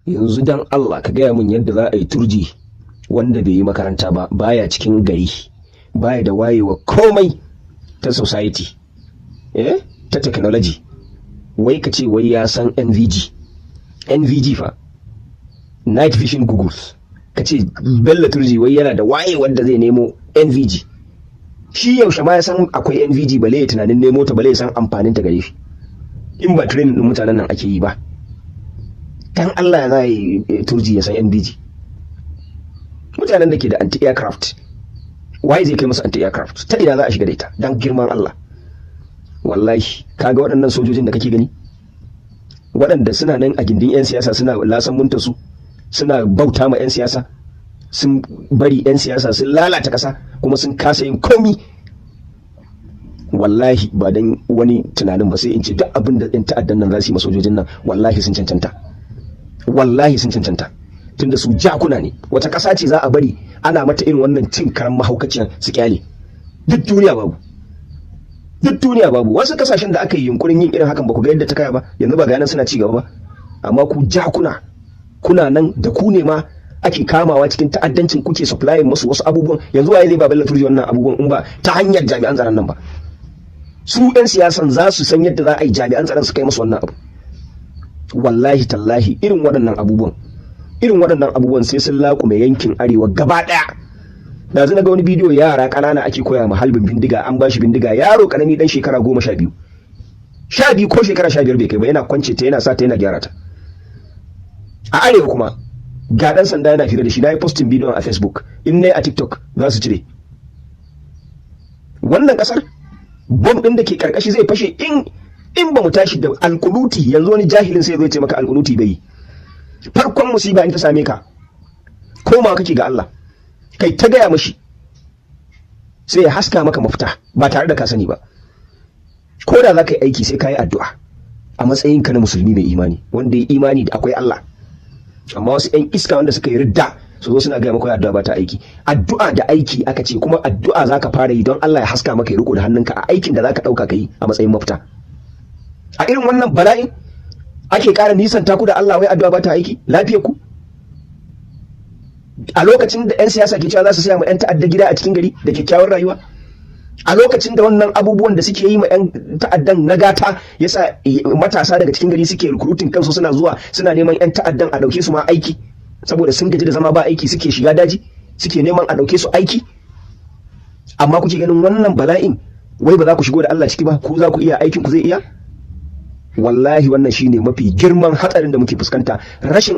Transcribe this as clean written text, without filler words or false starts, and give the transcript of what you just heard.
yanzu dan Allah ka gaya min yadda za a yi turji wanda bai yi makaranta ba, baya cikin gari, baya da wayewa komai ta society, ta technology, wai ka ce wai ya san NVG fa, night vision googles, ka ce Bello Turji wai yana da waye wanda zai nemo NVG. Shi yaushe ma ya san akwai NVG, bale ya tunanin nemo ta, bale ya san amfanin ta gare shi, in ba training din mutanen nan ake yi ba. Dan Allah za yi Turji ya san NVG. Mutanen da ke da anti-aircraft, waye zai kai musu anti-aircraft? Ta ina za a shiga da ita? Dan girman Allah. Wallahi kaga waɗannan sojojin da kake gani, waɗanda suna nan a gindin 'yan siyasa suna lasan munta su, suna bauta ma 'yan siyasa, sun bari 'yan siyasa sun lalata ƙasa kuma sun kasa yin komi. Wallahi ba dan wani tunanin ba, sai in ce duk abin da 'yan ta'addan nan za su yi masojojin nan wallahi sun cancanta, wallahi sun cancanta, tunda su jakuna ne. Wata ƙasa ce za a bari ana mata irin wannan cin karan mahaukaciyar su kyale? Duk duniya babu, duk duniya babu. Wasu kasashen da aka yi yunkurin yin irin hakan ba ku ga yadda ta kaya ba, yanzu ba ga nan suna ci gaba ba. Amma ku jakuna, kuna nan da ku ne ma ake kamawa cikin ta'addancin, kuke supplying musu wasu abubuwan. Yanzu waye zai ba Bello Turji wannan abubuwan in ba ta hanyar jami'an tsaron nan ba? Su 'yan siyasan za su san yadda za a yi jami'an tsaron su kai musu wannan abu. Wallahi tallahi irin waɗannan abubuwan sai sun laƙume yankin arewa gaba ɗaya. Da zai ga wani bidiyo, yara ƙanana ake koya ma halbin bindiga, an bashi bindiga, yaro ƙarami dan shekara 12 ko shekara 15 bai kai ba, yana kwance ta, yana sa ta, yana gyara ta. A arewa kuma ga dan sanda yana fira da shi, na yi postin bidiyon a Facebook, in ne a TikTok za su cire. Wannan ƙasar bom ɗin da ke karkashi zai fashe in ba mu tashi da alkunuti. Yanzu wani jahilin sai zai ce maka alkunuti bai yi. Farkon musiba in ta same ka, koma kake ga Allah, kai ta gaya mashi, sai ya haska maka mafita ba tare da ka sani ba. Ko da za ka yi aiki sai ka yi addu'a a matsayinka na musulmi mai imani, wanda ya imani da akwai Allah. Amma wasu 'yan iska wanda suka yi ridda su zo suna gaya maka addu'a ba ta aiki. Addu'a da aiki aka ce, kuma addu'a za ka fara yi don Allah ya haska maka, ya riko da hannunka a aikin da za ka ɗauka ka yi a matsayin mafita. A irin wannan bala'in ake ƙara nisan taku da Allah, wai addu'a ba ta aiki. Lafiyar ku a lokacin da 'yan siyasa ke cewa za su saya ma 'yan ta'adda gida a cikin gari da kyakkyawar rayuwa, a lokacin da wannan abubuwan da suke yi ma 'yan ta'addan na gata yasa matasa daga cikin gari suke recruiting kansu, suna zuwa suna neman 'yan ta'addan a dauke su ma aiki, saboda sun gaji da zama ba aiki, suke shiga daji suke neman a dauke su aiki. Amma kuke ganin wannan bala'in wai ba za ku shigo da Allah ciki ba? Ku za ku iya, aikin ku zai iya? Wallahi wannan shine mafi girman hatsarin da muke fuskanta, rashin